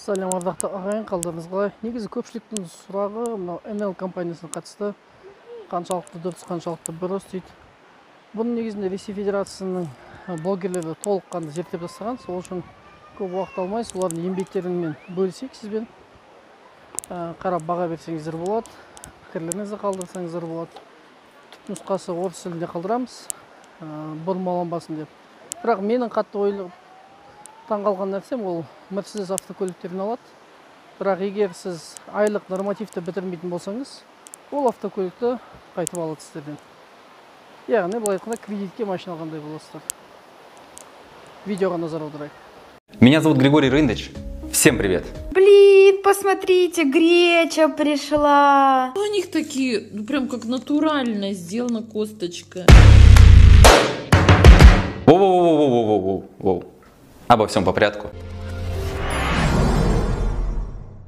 Сәлем ардақты ағайын, қалдарыңыз қалай? Негізі көпшіліктің сұрағы мынау NL компаниясына қатысты қаншалықты дұрыс, қаншалықты бұрыс дейді. Бұның негізінде Ресей Федерациясының блогерлері толыққанды зерттеп тастаған. Сол үшін көп уақыт алмай, солардың еңбектерімен бөлісейік сізбен. Қарап баға берсеңіздер болады, пікірлеріңізді қалдырсаңыздар болады. Түпнұсқасы орыс тілінде қалдырамыз, бұрмаланбасын деп. Бірақ менің қатты таңғалған нәрсем ол Mercedes автокөліктерін алады. Бірақ егер сіз айлық нормативті бітірмейтін болсаңыз, ол автокөлікті қайтып алады сіздерден. Яғни былай айтқанда кредитке машина алғандай боласыздар. Видеоға назар аударайық. Меня зовут Григорий Рындыч. Всем привет! Блин, посмотрите, греча пришла. У них такие, ну прям как натурально сделана косточка. Воу-воу-воу-воу-воу-воу-воу. Обо всем по порядку.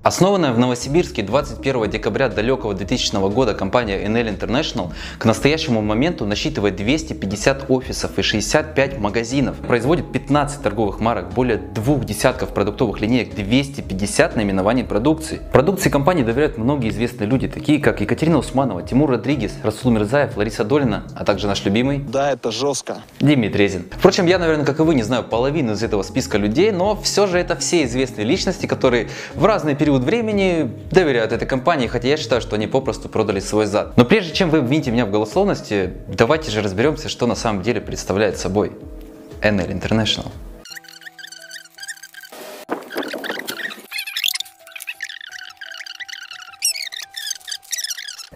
Основанная в Новосибирске 21 декабря далекого 2000 года компания NL International к настоящему моменту насчитывает 250 офисов и 65 магазинов. Производит 15 торговых марок, более 2 десятков продуктовых линеек, 250 наименований продукции. Продукции компании доверяют многие известные люди, такие как Екатерина Усманова, Тимур Родригес, Расул Мирзаев, Лариса Долина, а также наш любимый... Да, это жестко. Димит Резин. Впрочем, я, наверное, как и вы, не знаю половину из этого списка людей, но все же это все известные личности, которые в разные периоды времени доверяют этой компании, хотя я считаю, что они попросту продали свой зад. Но прежде чем вы обвините меня в голословности, давайте же разберемся, что на самом деле представляет собой NL International.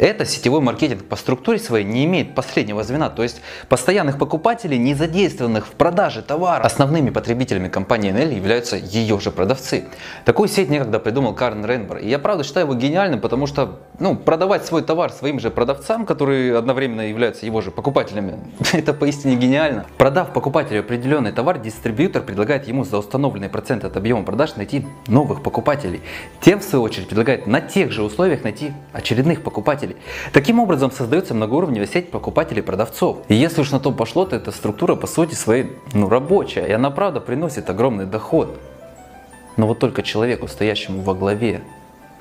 Это сетевой маркетинг по структуре своей не имеет последнего звена, то есть постоянных покупателей, не задействованных в продаже товара. Основными потребителями компании NL являются ее же продавцы. Такую сеть некогда придумал Карен Рейнбор, и я правда считаю его гениальным, потому что продавать свой товар своим же продавцам, которые одновременно являются его же покупателями, это поистине гениально. Продав покупателю определенный товар, дистрибьютор предлагает ему за установленный процент от объема продаж найти новых покупателей. Тем в свою очередь предлагает на тех же условиях найти очередных покупателей. Таким образом создается многоуровневая сеть покупателей и продавцов. И если уж на то пошло, то эта структура по сути своей рабочая, и она правда приносит огромный доход. Но вот только человеку, стоящему во главе.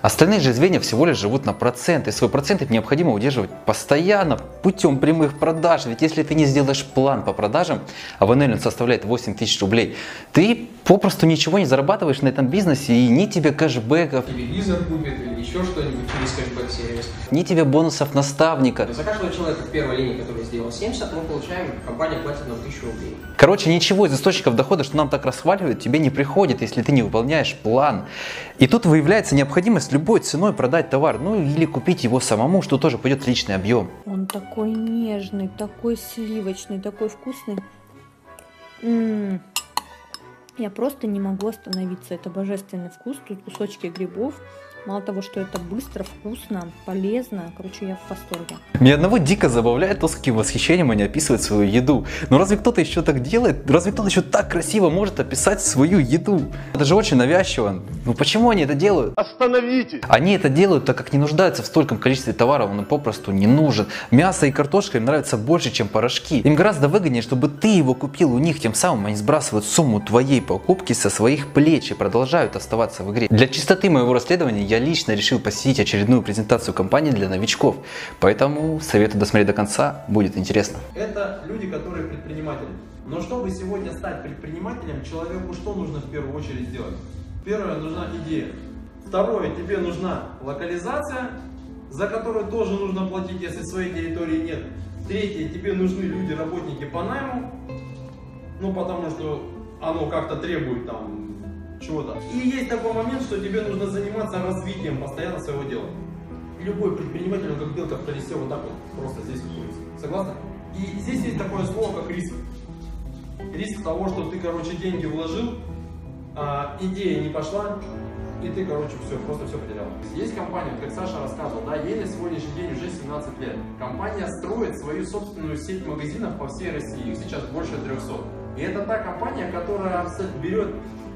Остальные же звенья всего лишь живут на процент, и свой процент необходимо удерживать постоянно путем прямых продаж. Ведь если ты не сделаешь план по продажам, а в NL он составляет 8000 рублей, ты попросту ничего не зарабатываешь на этом бизнесе, и ни тебе кэшбэков, телевизор купит или еще что-нибудь через кэшбэк-сервис. Ни тебе бонусов наставника. За каждого человека в первой линии, который сделал 70, мы получаем, компания платит нам 1000 рублей. Короче, ничего из источников дохода, что нам так расхваливают, тебе не приходит, если ты не выполняешь план. И тут выявляется необходимость любой ценой продать товар, или купить его самому, что тоже пойдет в личный объем. Он такой нежный, такой сливочный, такой вкусный. Я просто не могу остановиться. Это божественный вкус. Тут кусочки грибов. Мало того, что это быстро, вкусно, полезно. Короче, я в восторге. Меня одного дико забавляет то, с каким восхищением они описывают свою еду. Но разве кто-то еще так делает? Разве кто-то еще так красиво может описать свою еду? Это же очень навязчиво. Почему они это делают? Остановите! Они это делают, так как не нуждаются в стольком количестве товаров, он им попросту не нужен. Мясо и картошка им нравятся больше, чем порошки. Им гораздо выгоднее, чтобы ты его купил у них, тем самым они сбрасывают сумму твоей покупки со своих плеч и продолжают оставаться в игре. Для чистоты моего расследования я лично решил посетить очередную презентацию компании для новичков, поэтому советую досмотреть до конца, будет интересно. Это люди, которые предприниматели. Но чтобы сегодня стать предпринимателем, человеку что нужно в первую очередь сделать? Первое, нужна идея. Второе, тебе нужна локализация, за которую тоже нужно платить, если своей территории нет. Третье, тебе нужны люди, работники по найму, потому что оно как-то требует там чего-то. И есть такой момент, что тебе нужно заниматься развитием постоянно своего дела. И любой предприниматель, он как белка в колесе, вот так вот, просто здесь находится. Согласны? И здесь есть такое слово, как риск. Риск того, что ты, деньги вложил, идея не пошла, и ты, просто все потерял. Есть компания, как Саша рассказывал, ей на сегодняшний день уже 17 лет. Компания строит свою собственную сеть магазинов по всей России, их сейчас больше 300. И это та компания, которая берет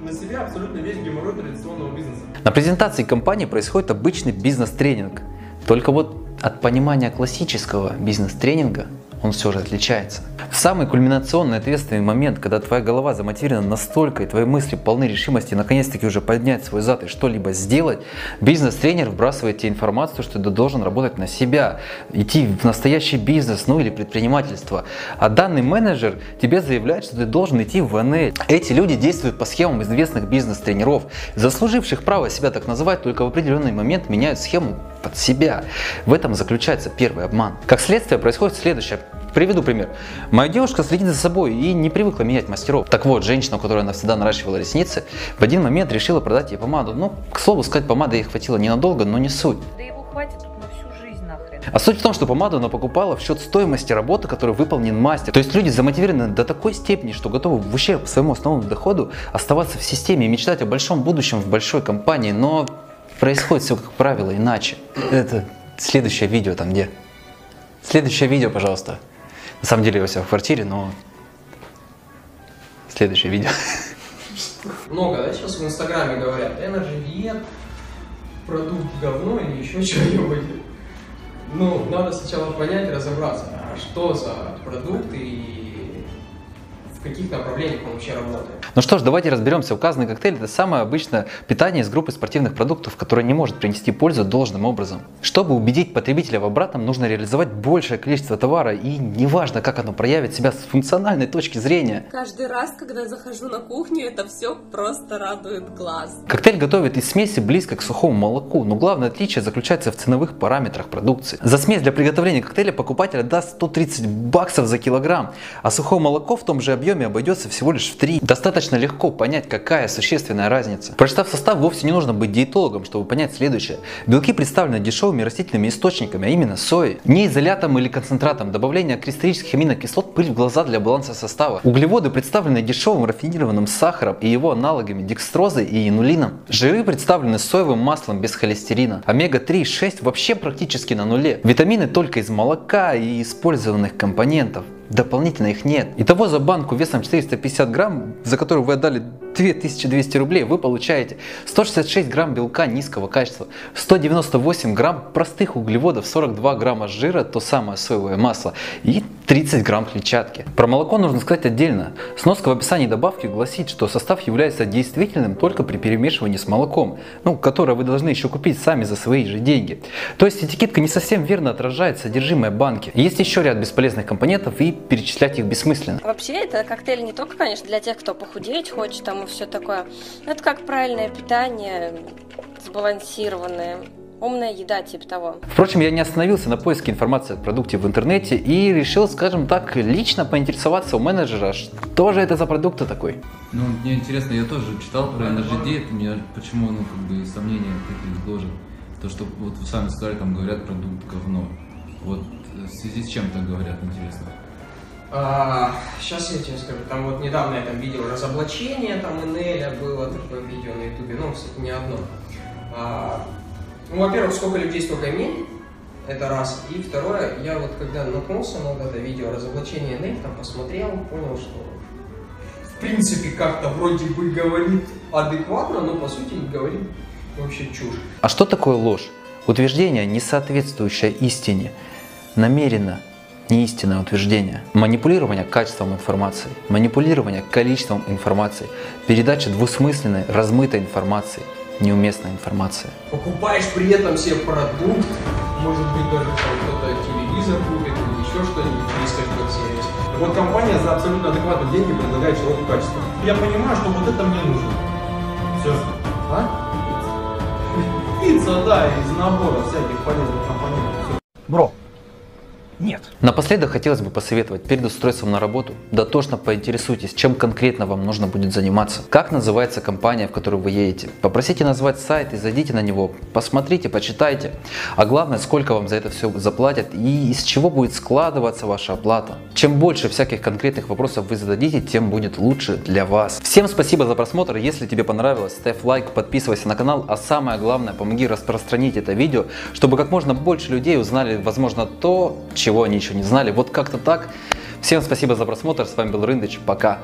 на себя абсолютно весь геморрой традиционного бизнеса. На презентации компании происходит обычный бизнес-тренинг. Только вот от понимания классического бизнес-тренинга он все же отличается. В самый кульминационный ответственный момент, когда твоя голова замотивирована настолько и твои мысли полны решимости наконец-таки уже поднять свой зад и что-либо сделать, бизнес-тренер вбрасывает тебе информацию, что ты должен работать на себя, идти в настоящий бизнес, ну или предпринимательство. А данный менеджер тебе заявляет, что ты должен идти в НЛ. Эти люди действуют по схемам известных бизнес-тренеров, заслуживших право себя так называть, только в определенный момент меняют схему под себя. В этом заключается первый обман. Как следствие происходит следующее. Приведу пример. Моя девушка следит за собой и не привыкла менять мастеров. Так вот, женщина, у которой она всегда наращивала ресницы, в один момент решила продать ей помаду. Ну, к слову сказать, помады ей хватило ненадолго, но не суть. Да его хватит на всю жизнь нахрен. А суть в том, что помаду она покупала в счет стоимости работы, которую выполнен мастер. То есть люди замотивированы до такой степени, что готовы в ущерб своему основному доходу оставаться в системе и мечтать о большом будущем в большой компании, но происходит все, как правило, иначе. Это следующее видео там где? Следующее видео, пожалуйста. На самом деле я у себя в квартире, но следующее видео. Много, да, сейчас в Инстаграме говорят, Energy Diet, продукт говно или еще что-нибудь. Ну, надо сначала понять, разобраться, а что за продукт и в каких направлениях он вообще работает. Ну что ж, давайте разберемся. Указанный коктейль – это самое обычное питание из группы спортивных продуктов, которое не может принести пользу должным образом. Чтобы убедить потребителя в обратном, нужно реализовать большее количество товара, и неважно, как оно проявит себя с функциональной точки зрения. Каждый раз, когда захожу на кухню, это все просто радует глаз. Коктейль готовят из смеси близко к сухому молоку, но главное отличие заключается в ценовых параметрах продукции. За смесь для приготовления коктейля покупатель отдаст $130 за килограмм, а сухое молоко в том же объеме обойдется всего лишь в 3. Достаточно легко понять, какая существенная разница. Прочитав состав, вовсе не нужно быть диетологом, чтобы понять следующее. Белки представлены дешевыми растительными источниками, а именно соей. Не изолятом или концентратом, добавление кристаллических аминокислот, пыль в глаза для баланса состава. Углеводы представлены дешевым рафинированным сахаром и его аналогами декстрозой и инулином. Жиры представлены соевым маслом без холестерина. Омега-3 и 6 вообще практически на нуле. Витамины только из молока и использованных компонентов. Дополнительно их нет. Итого за банку весом 450 грамм, за которую вы отдали 2200 рублей, вы получаете 166 грамм белка низкого качества, 198 грамм простых углеводов, 42 грамма жира, то самое соевое масло, и 30 грамм клетчатки. Про молоко нужно сказать отдельно. Сноска в описании добавки гласит, что состав является действительным только при перемешивании с молоком, которое вы должны еще купить сами за свои же деньги. То есть этикетка не совсем верно отражает содержимое банки. Есть еще ряд бесполезных компонентов, и перечислять их бессмысленно. Вообще, это коктейль не только, конечно, для тех, кто похудеть хочет там и все такое. Это как правильное питание, сбалансированное. Умная еда, типа того. Впрочем, я не остановился на поиске информации о продукте в интернете и решил, скажем так, лично поинтересоваться у менеджера, что же это за продукт такой. Ну, мне интересно, я тоже читал про Energy Diet, у меня почему, сомнения такие гложат. То, что вот вы сами сказали, там говорят, продукт говно. Вот в связи с чем так говорят, интересно? Сейчас я тебе скажу, там вот недавно я там видел разоблачение, там Энеля было такое видео на ютубе, кстати, не одно. Во-первых, сколько людей, столько имен, это раз. И второе, я вот когда наткнулся на вот это видео разоблачение Энель, там посмотрел, понял, что в принципе как-то вроде бы говорит адекватно, но по сути говорит вообще чушь. А что такое ложь? Утверждение, не соответствующее истине, намеренно неистинное утверждение, манипулирование качеством информации, манипулирование количеством информации, передача двусмысленной, размытой информации, неуместная информация. Покупаешь при этом себе продукт, может быть даже кто-то телевизор купит или еще что-нибудь через кэшбэк-сервис. Вот компания за абсолютно адекватные деньги предлагает человеку качество. Я понимаю, что вот это мне нужно. Все. Пицца, да, из набора всяких полезных компонентов. Бро. Нет. Напоследок хотелось бы посоветовать перед устройством на работу дотошно поинтересуйтесь, чем конкретно вам нужно будет заниматься. Как называется компания, в которую вы едете. Попросите назвать сайт и зайдите на него. Посмотрите, почитайте. А главное, сколько вам за это все заплатят и из чего будет складываться ваша оплата. Чем больше всяких конкретных вопросов вы зададите, тем будет лучше для вас. Всем спасибо за просмотр. Если тебе понравилось, ставь лайк, подписывайся на канал. А самое главное, помоги распространить это видео, чтобы как можно больше людей узнали, возможно, то, чего они еще не знали. Вот как-то так. Всем спасибо за просмотр. С вами был Рындыч. Пока.